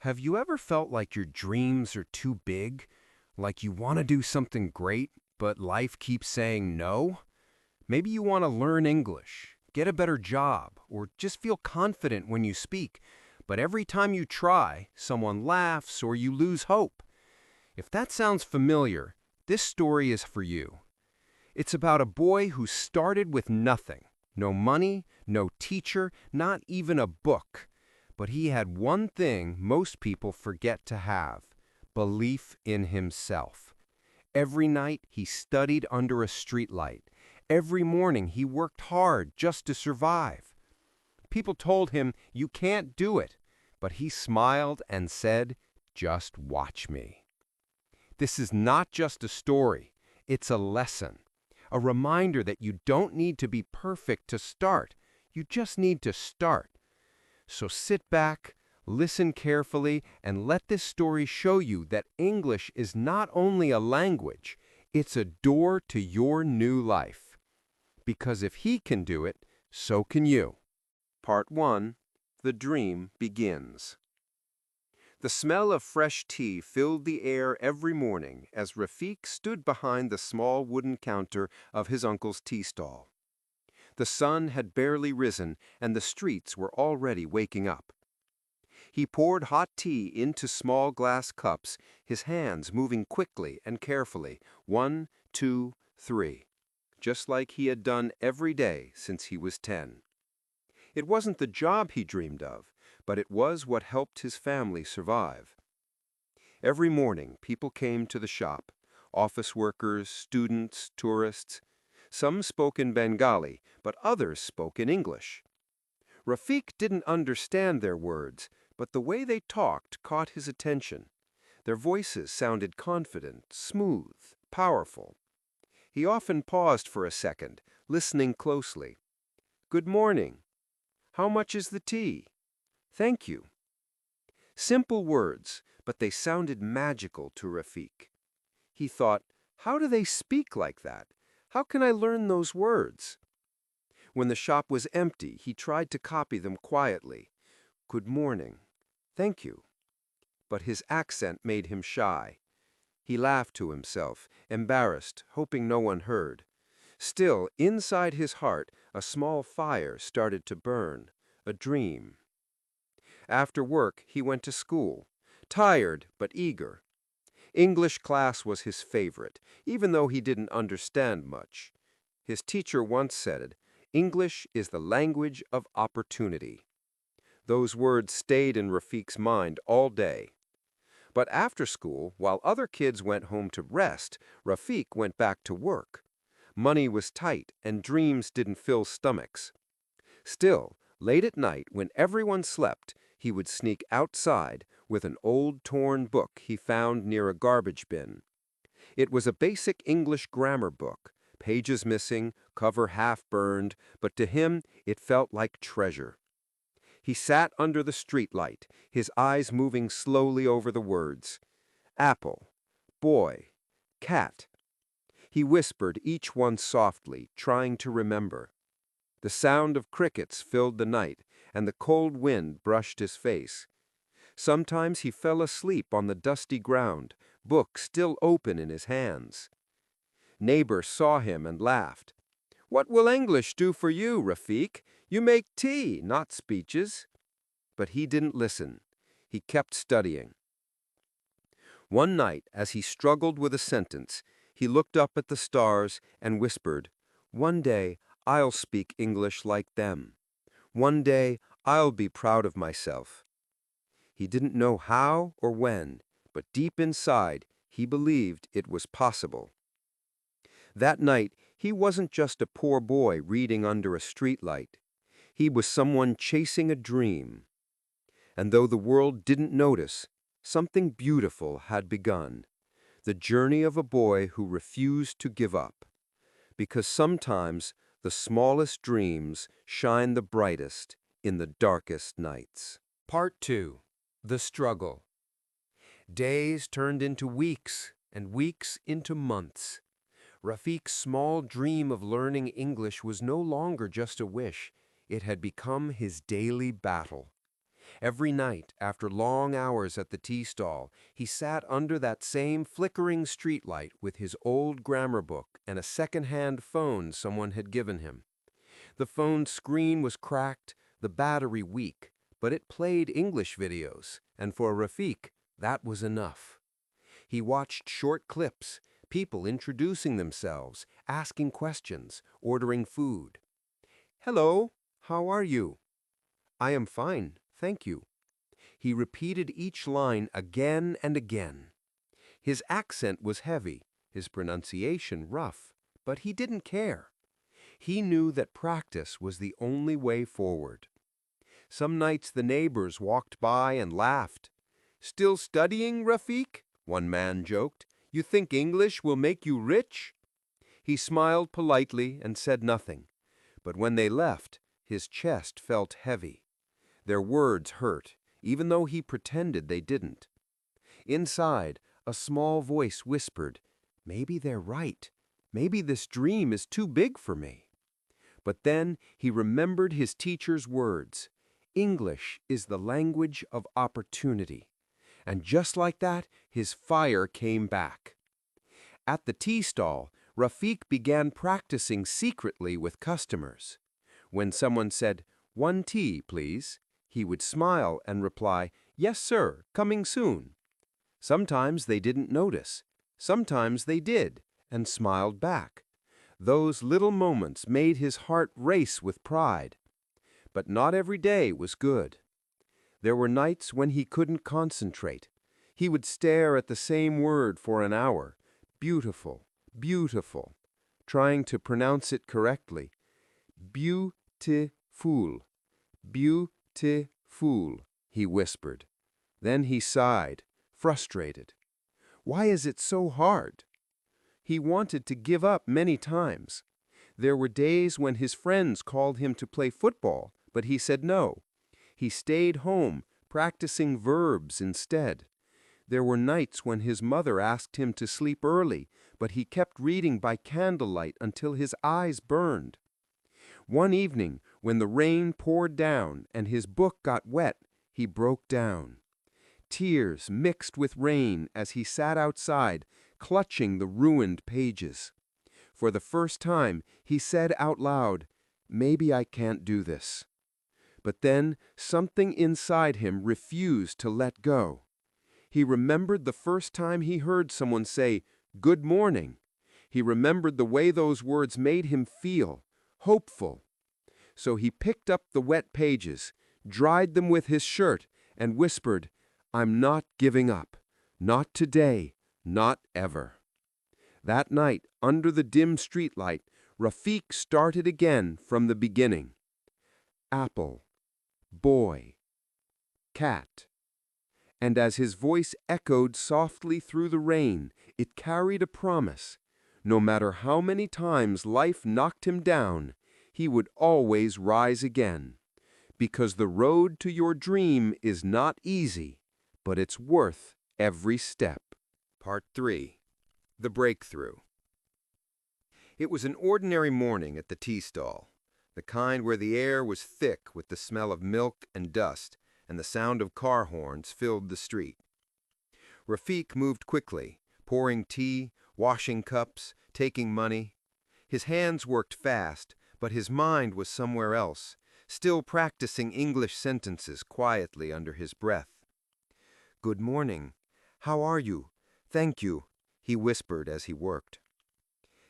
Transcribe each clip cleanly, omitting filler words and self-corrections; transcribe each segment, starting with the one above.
Have you ever felt like your dreams are too big? Like you want to do something great, but life keeps saying no? Maybe you want to learn English, get a better job, or just feel confident when you speak, but every time you try, someone laughs or you lose hope. If that sounds familiar, this story is for you. It's about a boy who started with nothing. No money, no teacher, not even a book. But he had one thing most people forget to have: belief in himself. Every night he studied under a streetlight. Every morning he worked hard just to survive. People told him, "You can't do it." But he smiled and said, "Just watch me." This is not just a story, it's a lesson. A reminder that you don't need to be perfect to start. You just need to start. So sit back, listen carefully, and let this story show you that English is not only a language, it's a door to your new life. Because if he can do it, so can you. Part 1. The Dream Begins. The smell of fresh tea filled the air every morning as Rafik stood behind the small wooden counter of his uncle's tea stall. The sun had barely risen, and the streets were already waking up. He poured hot tea into small glass cups, his hands moving quickly and carefully, 1, 2, 3, just like he had done every day since he was 10. It wasn't the job he dreamed of, but it was what helped his family survive. Every morning, people came to the shop: office workers, students, tourists. Some spoke in Bengali, but others spoke in English. Rafik didn't understand their words, but the way they talked caught his attention. Their voices sounded confident, smooth, powerful. He often paused for a second, listening closely. "Good morning. How much is the tea? Thank you." Simple words, but they sounded magical to Rafik. He thought, "How do they speak like that? How can I learn those words?" When the shop was empty, he tried to copy them quietly. "Good morning. Thank you." But his accent made him shy. He laughed to himself, embarrassed, hoping no one heard. Still, inside his heart, a small fire started to burn, a dream. After work, he went to school, tired but eager. English class was his favorite, even though he didn't understand much. His teacher once said, "English is the language of opportunity." Those words stayed in Rafik's mind all day. But after school, while other kids went home to rest, Rafik went back to work. Money was tight, and dreams didn't fill stomachs. Still, late at night, when everyone slept, he would sneak outside with an old torn book he found near a garbage bin. It was a basic English grammar book, pages missing, cover half burned, but to him it felt like treasure. He sat under the streetlight, his eyes moving slowly over the words. Apple, boy, cat. He whispered each one softly, trying to remember. The sound of crickets filled the night, and the cold wind brushed his face. Sometimes he fell asleep on the dusty ground, book still open in his hands. Neighbors saw him and laughed. "What will English do for you, Rafik? You make tea, not speeches." But he didn't listen. He kept studying. One night, as he struggled with a sentence, he looked up at the stars and whispered, "One day I'll speak English like them. One day I'll be proud of myself." He didn't know how or when, but deep inside, he believed it was possible. That night, he wasn't just a poor boy reading under a streetlight. He was someone chasing a dream. And though the world didn't notice, something beautiful had begun. The journey of a boy who refused to give up. Because sometimes the smallest dreams shine the brightest in the darkest nights. Part 2. The Struggle. Days turned into weeks, and weeks into months. Rafik's small dream of learning English was no longer just a wish. It had become his daily battle. Every night, after long hours at the tea stall, he sat under that same flickering streetlight with his old grammar book and a second-hand phone someone had given him. The phone's screen was cracked, the battery weak, but it played English videos, and for Rafiq, that was enough. He watched short clips, people introducing themselves, asking questions, ordering food. "Hello, how are you?" "I am fine, thank you." He repeated each line again and again. His accent was heavy, his pronunciation rough, but he didn't care. He knew that practice was the only way forward. Some nights the neighbors walked by and laughed. "Still studying, Rafiq?" one man joked. "You think English will make you rich?" He smiled politely and said nothing, but when they left, his chest felt heavy. Their words hurt, even though he pretended they didn't. Inside, a small voice whispered, "Maybe they're right. Maybe this dream is too big for me." But then he remembered his teacher's words. English is the language of opportunity. And just like that, his fire came back. At the tea stall, Rafiq began practicing secretly with customers. When someone said, "1 tea, please," he would smile and reply, "Yes, sir, coming soon." Sometimes they didn't notice. Sometimes they did, and smiled back. Those little moments made his heart race with pride. But not every day was good. There were nights when he couldn't concentrate. He would stare at the same word for an hour. Beautiful, beautiful, trying to pronounce it correctly. Beautiful, beautiful, he whispered. Then he sighed, frustrated. Why is it so hard? He wanted to give up many times. There were days when his friends called him to play football, but he said no. He stayed home, practicing verbs instead. There were nights when his mother asked him to sleep early, but he kept reading by candlelight until his eyes burned. One evening, when the rain poured down and his book got wet, he broke down. Tears mixed with rain as he sat outside, clutching the ruined pages. For the first time, he said out loud, "Maybe I can't do this." But then something inside him refused to let go. He remembered the first time he heard someone say, "Good morning." He remembered the way those words made him feel, hopeful. So he picked up the wet pages, dried them with his shirt, and whispered, "I'm not giving up. Not today. Not ever." That night, under the dim streetlight, Rafiq started again from the beginning. Apple, boy, cat. And as his voice echoed softly through the rain, it carried a promise. No matter how many times life knocked him down, he would always rise again. Because the road to your dream is not easy, but it's worth every step. Part 3. The Breakthrough. It was an ordinary morning at the tea stall, the kind where the air was thick with the smell of milk and dust, and the sound of car horns filled the street. Rafiq moved quickly, pouring tea, washing cups, taking money. His hands worked fast, but his mind was somewhere else, still practicing English sentences quietly under his breath. "Good morning. How are you? Thank you," he whispered as he worked.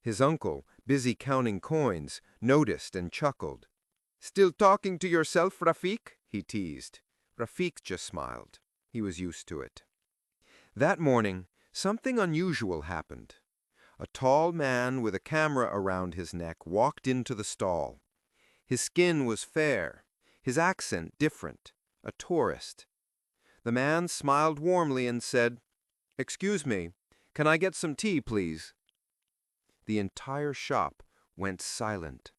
His uncle, busy counting coins, noticed and chuckled. "Still talking to yourself, Rafiq?" he teased. Rafiq just smiled. He was used to it. That morning, something unusual happened. A tall man with a camera around his neck walked into the stall. His skin was fair, his accent different, a tourist. The man smiled warmly and said, "Excuse me, can I get some tea, please?" The entire shop went silent.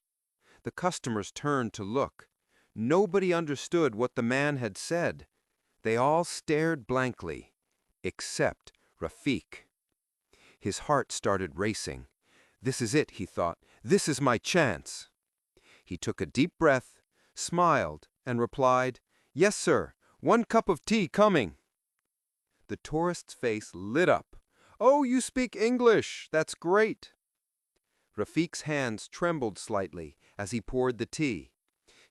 The customers turned to look. Nobody understood what the man had said. They all stared blankly, except Rafiq. His heart started racing. "This is it," he thought. "This is my chance." He took a deep breath, smiled, and replied, "Yes, sir. 1 cup of tea coming." The tourist's face lit up. "Oh, you speak English! That's great!" Rafiq's hands trembled slightly as he poured the tea.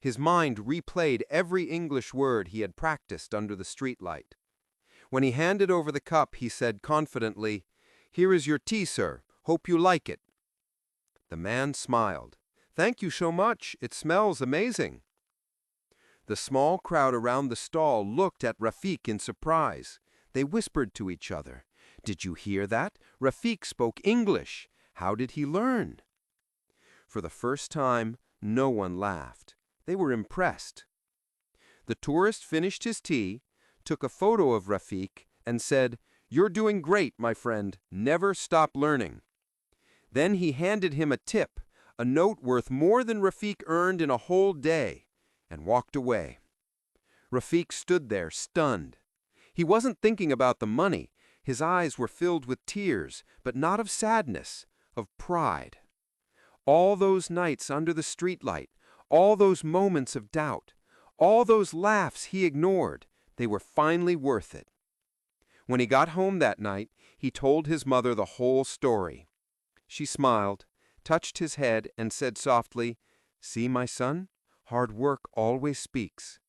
His mind replayed every English word he had practiced under the streetlight. When he handed over the cup, he said confidently, "Here is your tea, sir. Hope you like it." The man smiled. "Thank you so much. It smells amazing." The small crowd around the stall looked at Rafiq in surprise. They whispered to each other, "Did you hear that? Rafiq spoke English. How did he learn?" For the first time, no one laughed. They were impressed. The tourist finished his tea, took a photo of Rafiq, and said, "You're doing great, my friend. Never stop learning." Then he handed him a tip, a note worth more than Rafiq earned in a whole day, and walked away. Rafiq stood there, stunned. He wasn't thinking about the money. His eyes were filled with tears, but not of sadness, of pride. All those nights under the streetlight, all those moments of doubt, all those laughs he ignored, they were finally worth it. When he got home that night, he told his mother the whole story. She smiled, touched his head, and said softly, "See, my son, hard work always speaks."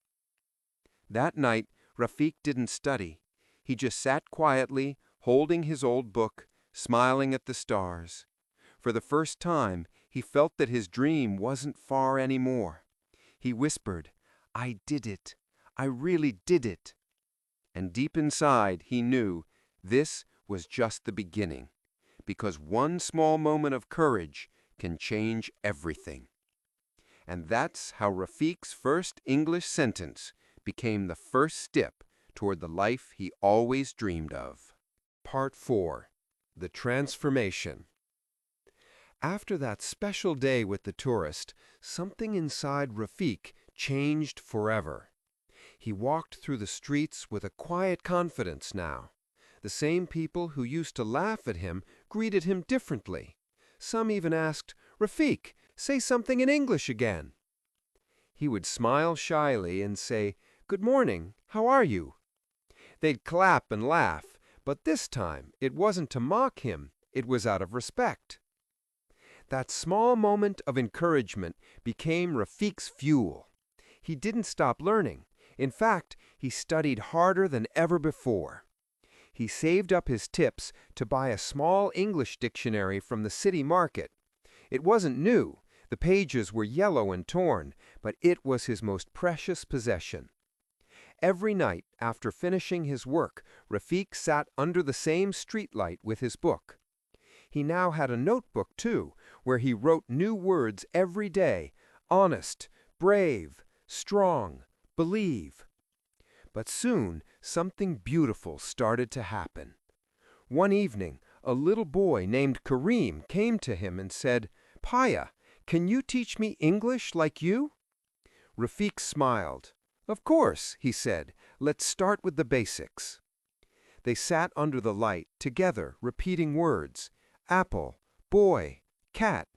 That night, Rafiq didn't study. He just sat quietly, holding his old book, smiling at the stars. For the first time, he felt that his dream wasn't far anymore. He whispered, "I did it. I really did it." And deep inside, he knew this was just the beginning, because one small moment of courage can change everything. And that's how Rafiq's first English sentence became the first step toward the life he always dreamed of. Part 4. The Transformation. After that special day with the tourist, something inside Rafiq changed forever. He walked through the streets with a quiet confidence now. The same people who used to laugh at him greeted him differently. Some even asked, "Rafiq, say something in English again." He would smile shyly and say, "Good morning, how are you?" They'd clap and laugh, but this time it wasn't to mock him, it was out of respect. That small moment of encouragement became Rafiq's fuel. He didn't stop learning. In fact, he studied harder than ever before. He saved up his tips to buy a small English dictionary from the city market. It wasn't new. The pages were yellow and torn, but it was his most precious possession. Every night, after finishing his work, Rafiq sat under the same streetlight with his book. He now had a notebook, too, where he wrote new words every day: honest, brave, strong, believe. But soon, something beautiful started to happen. One evening, a little boy named Kareem came to him and said, "Paya, can you teach me English like you?" Rafiq smiled. "Of course," he said. "Let's start with the basics." They sat under the light, together, repeating words: apple, boy, cat.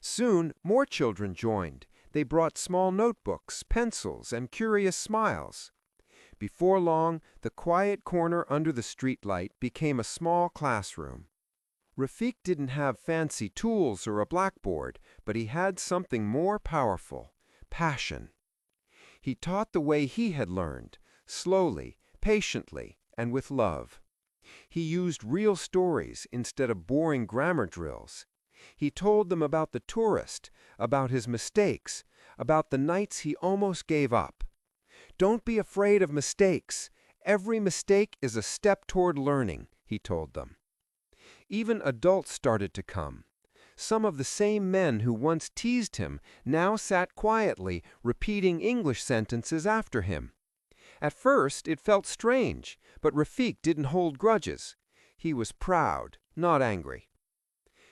Soon, more children joined. They brought small notebooks, pencils, and curious smiles. Before long, the quiet corner under the streetlight became a small classroom. Rafiq didn't have fancy tools or a blackboard, but he had something more powerful: passion. He taught the way he had learned, slowly, patiently, and with love. He used real stories instead of boring grammar drills. He told them about the tourist, about his mistakes, about the nights he almost gave up. "Don't be afraid of mistakes. Every mistake is a step toward learning," he told them. Even adults started to come. Some of the same men who once teased him now sat quietly, repeating English sentences after him. At first, it felt strange, but Rafiq didn't hold grudges. He was proud, not angry.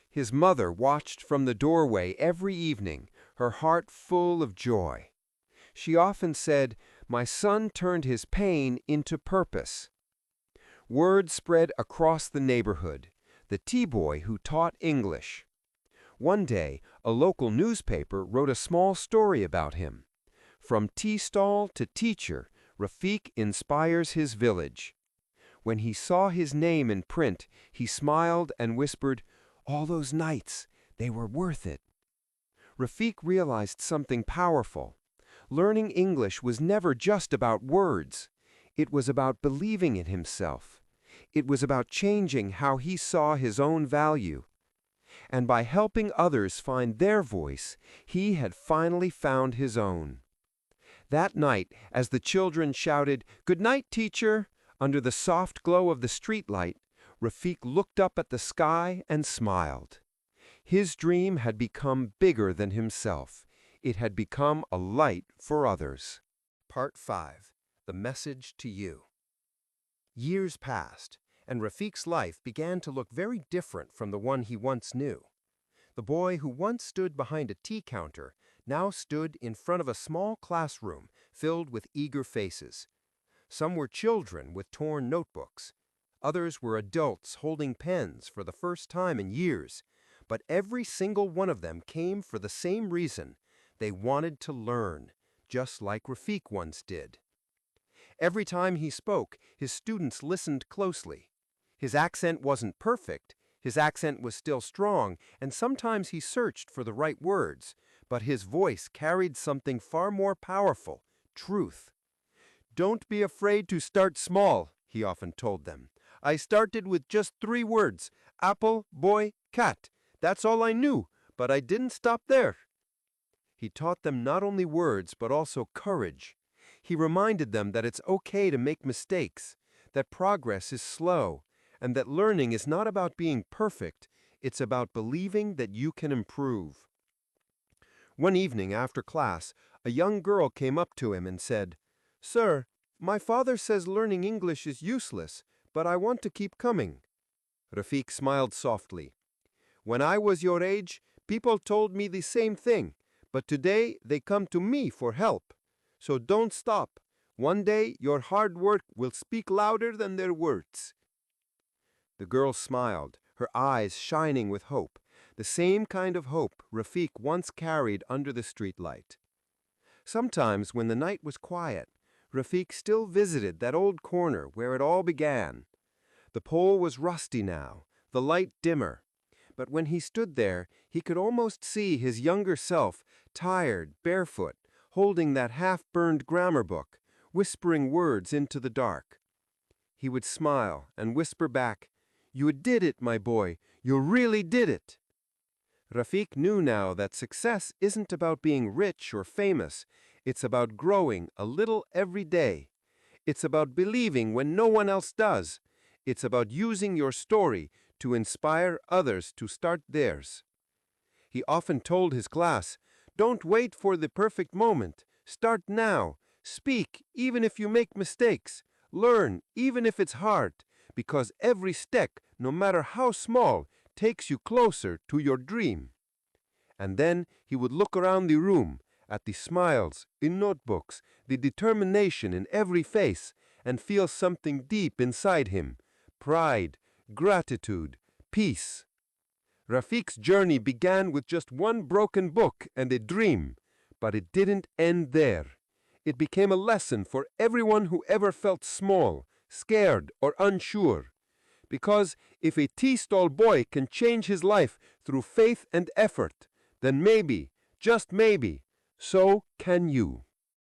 His mother watched from the doorway every evening, her heart full of joy. She often said, "My son turned his pain into purpose." Word spread across the neighborhood: the tea boy who taught English. One day, a local newspaper wrote a small story about him. From tea stall to teacher, Rafiq inspires his village. When he saw his name in print, he smiled and whispered, "All those nights, they were worth it." Rafiq realized something powerful. Learning English was never just about words. It was about believing in himself. It was about changing how he saw his own value. And by helping others find their voice, he had finally found his own. That night, as the children shouted, "Good night, teacher," under the soft glow of the streetlight, Rafiq looked up at the sky and smiled. His dream had become bigger than himself. It had become a light for others. Part 5. The Message to You. Years passed, and Rafiq's life began to look very different from the one he once knew. The boy who once stood behind a tea counter now stood in front of a small classroom filled with eager faces. Some were children with torn notebooks. Others were adults holding pens for the first time in years. But every single one of them came for the same reason. They wanted to learn, just like Rafiq once did. Every time he spoke, his students listened closely. His accent wasn't perfect. His accent was still strong, and sometimes he searched for the right words. But his voice carried something far more powerful, truth. "Don't be afraid to start small," he often told them. "I started with just 3 words, apple, boy, cat. That's all I knew, but I didn't stop there." He taught them not only words, but also courage. He reminded them that it's okay to make mistakes, that progress is slow, and that learning is not about being perfect, it's about believing that you can improve. One evening after class, a young girl came up to him and said, "Sir, my father says learning English is useless, but I want to keep coming." Rafiq smiled softly. "When I was your age, people told me the same thing, but today they come to me for help. So don't stop. One day your hard work will speak louder than their words." The girl smiled, her eyes shining with hope, the same kind of hope Rafiq once carried under the streetlight. Sometimes when the night was quiet, Rafiq still visited that old corner where it all began. The pole was rusty now, the light dimmer. But when he stood there, he could almost see his younger self, tired, barefoot, holding that half-burned grammar book, whispering words into the dark. He would smile and whisper back, "You did it, my boy. You really did it." Rafiq knew now that success isn't about being rich or famous. It's about growing a little every day. It's about believing when no one else does. It's about using your story to inspire others to start theirs. He often told his class, "Don't wait for the perfect moment. Start now. Speak even if you make mistakes. Learn even if it's hard, because every step, no matter how small, takes you closer to your dream." And then he would look around the room at the smiles in notebooks, the determination in every face, and feel something deep inside him: pride, gratitude, peace. Rafiq's journey began with just one broken book and a dream, but it didn't end there. It became a lesson for everyone who ever felt small, scared, or unsure. Because if a tea stall boy can change his life through faith and effort, then maybe, just maybe, so can you.